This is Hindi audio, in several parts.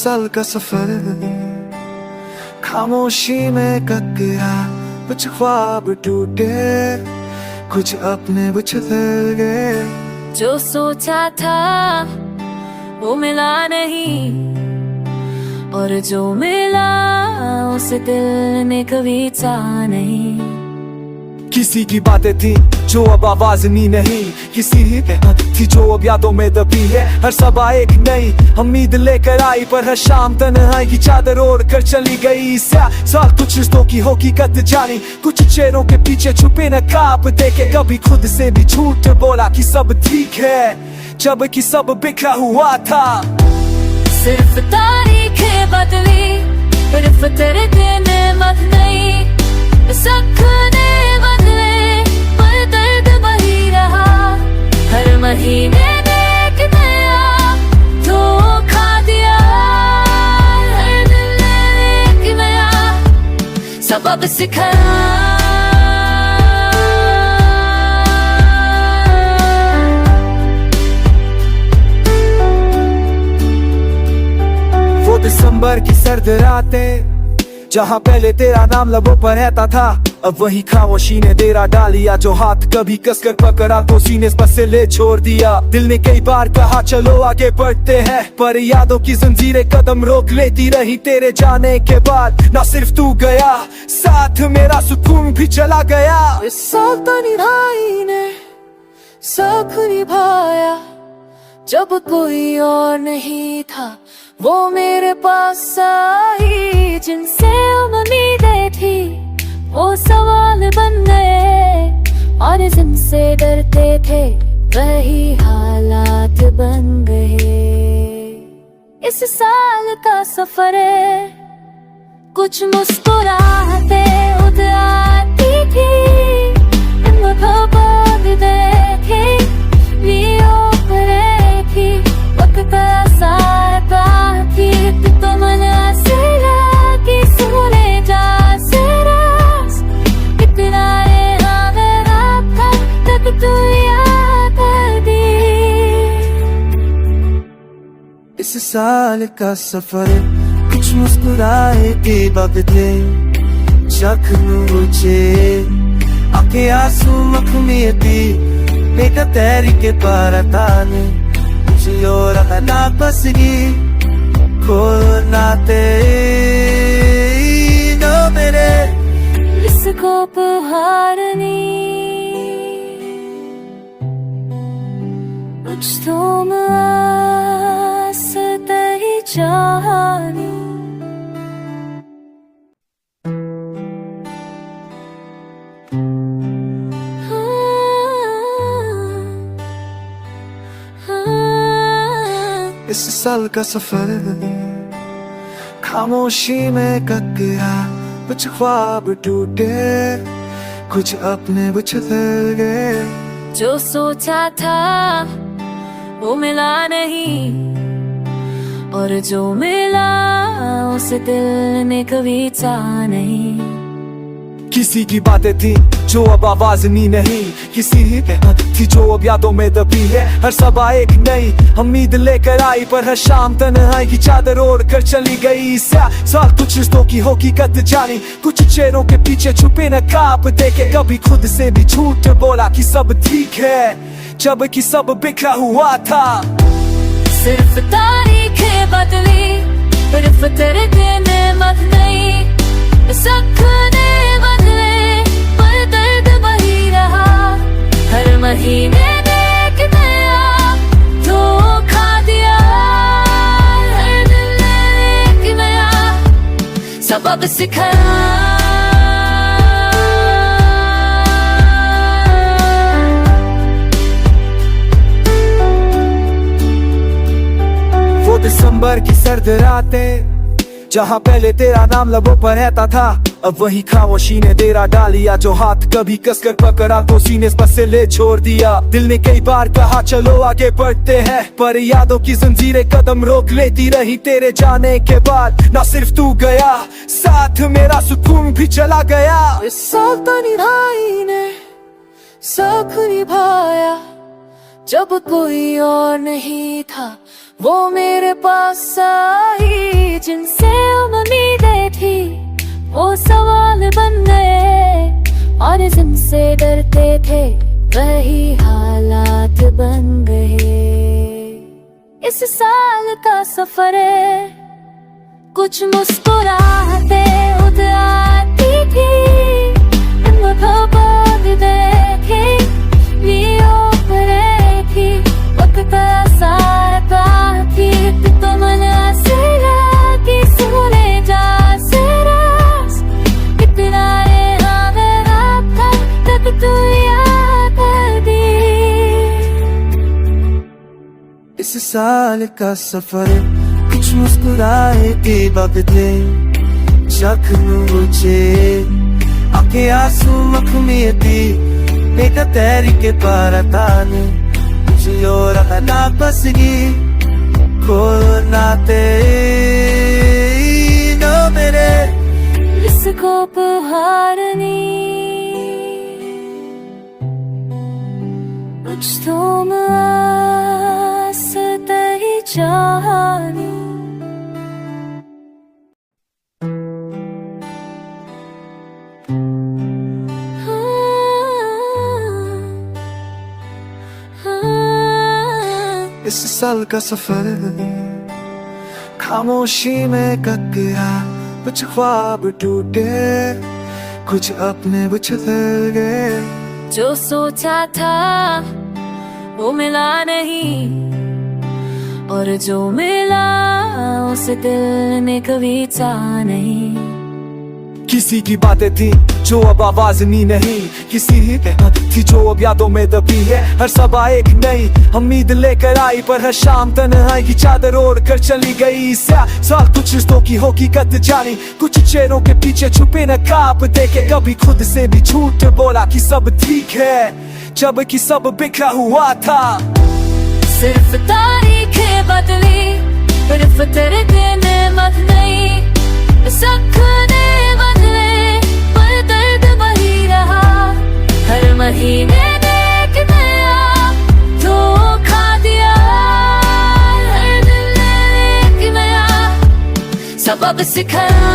साल का सफर खामोशी में कट गया, कुछ ख्वाब टूटे, कुछ अपने बिछड़ गए। जो सोचा था वो मिला नहीं, और जो मिला उसे दिल ने कभी चाहा नहीं। किसी की बातें थी जो अब आवाज नहीं, किसी ही थी जो अब यादों में दबी है। हर सबा एक नई उम्मीद लेकर आई, पर हर शाम तन्हाई की चादर ओढ़ कर चली गई। साल कुछ रिश्तों की हकीकत जानी, कुछ चेहरों के पीछे छुपे नकाब देखे। कभी खुद से भी झूठ बोला कि सब ठीक है, जब कि सब बिखरा हुआ था। सिर्फ तारीखें बदली, सिर्फ तेरे दिन मत नहीं। सपने बदले पर दर्द वही रहा। हर महीने में एक नया धोखा दिया, हर दिन ने एक नया सबक सिखाया। वो दिसंबर की सर्द रातें जहाँ पहले तेरा नाम लबों पर रहता था, अब वही खामोशी ने डेरा डालिया। जो हाथ कभी कसकर पकड़ा तो सीने पर से ले छोड़ दिया। दिल ने कई बार कहा चलो आगे बढ़ते हैं, पर यादों की जंजीरें कदम रोक लेती रही। तेरे जाने के बाद ना सिर्फ तू गया, साथ मेरा सुकून भी चला गया। इस साल तन्हाई ने साथ निभाया, जब कोई और नहीं था वो मेरे पास आई। जिनसे उम्मीदें थी वो सवाल बन गए, और जिनसे डरते थे वही हालात बन गए। इस साल का सफर है, कुछ मुस्कुराते उदासी थी। देखे थी वक्त का साथ थी, तो मन से लगी सुने जा सिरास। इतना था तक तू याद दी। इस साल का सफर कुछ मुस्कुराए के बदले जख्म मुझे आके आंसू मखमेती बेटा तैरी के पारताने मुझे और ना बसगी को नाते नो मेरे इसको पुहारनी कुछ तुम सतही चाहनी। इस साल का सफर खामोशी में कट गया, कुछ ख्वाब टूटे, कुछ अपने बिछड़ गए। जो सोचा था वो मिला नहीं, और जो मिला उसे दिल ने कभी चाहा नहीं। किसी की बातें थी जो अब आवाज नहीं, किसी ही थी जो अब यादों में दबी है। हर सबा एक नई उम्मीद लेकर आई, पर हर शाम तन्हाई की चादर ओढ़ कर चली गई। साल कुछ रिश्तों की हकीकत जानी, कुछ चेहरों के पीछे छुपे नकाब देखे। कभी खुद से भी झूठ बोला कि सब ठीक है, जब कि सब बिखरा हुआ था। सिर्फ तारीखें बदली, सिर्फ तेरे दिन मत नहीं। सपने बदले पर दर्द वही रहा। हर महीने में एक नया धोखा दिया, हर दिन ने एक नया सबक सिखाया। वो दिसंबर की सर्द रातें जहाँ पहले तेरा नाम लबों पर रहता था, अब वही खामोशी ने डेरा डालिया। जो हाथ कभी कसकर पकड़ा तो सीने पर से ले छोड़ दिया। दिल ने कई बार कहा चलो आगे बढ़ते हैं, पर यादों की जंजीरें कदम रोक लेती रही। तेरे जाने के बाद ना सिर्फ तू गया, साथ मेरा सुकून भी चला गया। इस साल तन्हाई ने साथ निभाया, जब कोई और नहीं था वो मेरे पास आई, जिनसे उम्मीदें थी वो सवाल बन गए, और जिनसे डरते थे वही हालात बन गए। इस साल का सफर है, कुछ मुस्कुराहटे उधर आती थी, देखे लियो परे थी, वक्त साता थी तो मन आसरा की सुने जा सरास, इतना था तक तू याद दी। इस साल का सफर कुछ मुस्कुराए थे बगते जख्म मुझे आके आंसू मखमेती बेटा तैरी के पारताने और ना बसगी को नाते नो मेरे इसको पुहारनी कुछ तुम आसतही चाहनी। इस साल का सफर खामोशी में कट गया, कुछ ख्वाब टूटे कुछ अपने बिछड़ गए। जो सोचा था वो मिला नहीं, और जो मिला उसे दिल ने कभी चाहा नहीं। किसी की बातें थी जो अब आवाज नहीं, किसी थी जो अब यादों में दबी है। हर सबा एक नई उम्मीद लेकर आई, पर हर शाम तन्हाई की चादर ओढ़ कर चली गई। साल कुछ रिश्तों की हकीकत जानी, कुछ चेहरों के पीछे छुपे नकाब देखे। कभी खुद से भी झूठ बोला कि सब ठीक है, जबकि सब बिखरा हुआ था। सिर्फ तारीखें बदली, सिर्फ तेरे दिन मत नहीं, सपने बदले पर दर्द वही रहा। हर महीने ने एक नया धोखा दिया, हर दिल ने एक नया सबक सिखाया।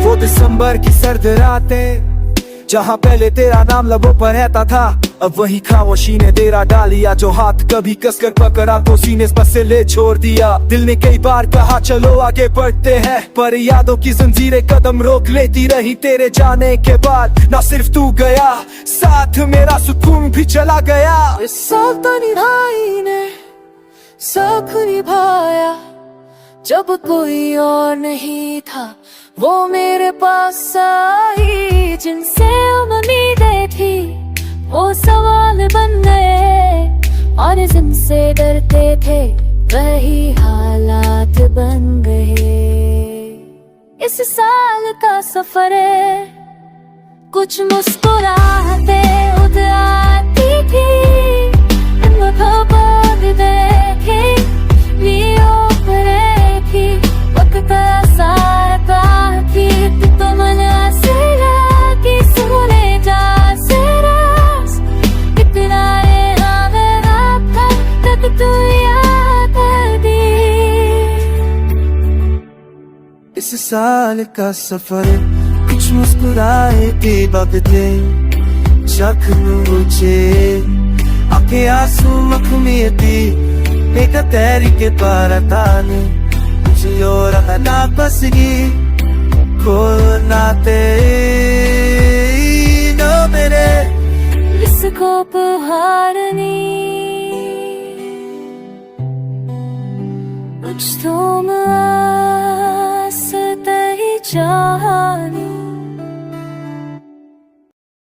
वो दिसंबर की सर्द रातें जहाँ पहले तेरा नाम लबों पर रहता था, अब वही खामोशी ने डेरा डालिया। जो हाथ कभी कसकर पकड़ा तो सीने पर से ले छोड़ दिया। दिल ने कई बार कहा चलो आगे बढ़ते हैं, पर यादों की जंजीरें कदम रोक लेती रही। तेरे जाने के बाद ना सिर्फ तू गया, साथ मेरा सुकून भी चला गया। इस साल तन्हाई ने सब निभाया, जब कोई और नहीं था वो मेरे पास आई, जिनसे उम्मीदें थी वो सवाल बन गए, और जिनसे डरते थे वही हालात बन गए। इस साल का सफर है, कुछ मुस्कुराहटे उधर आती थी, देखे लियो परे थी, वक्त साता थी तो मन आसरा की सुने जा सरास, इतना था तक तू याद दी। इस साल का सफर कुछ मुस्कुराए थे बगते जख्म मुझे आके आंसू मखमेती बेटा तैरी के पारताने और ना बसगी को नाते नो मेरे इसको पुहारनी कुछ तुम आसतही चाहा।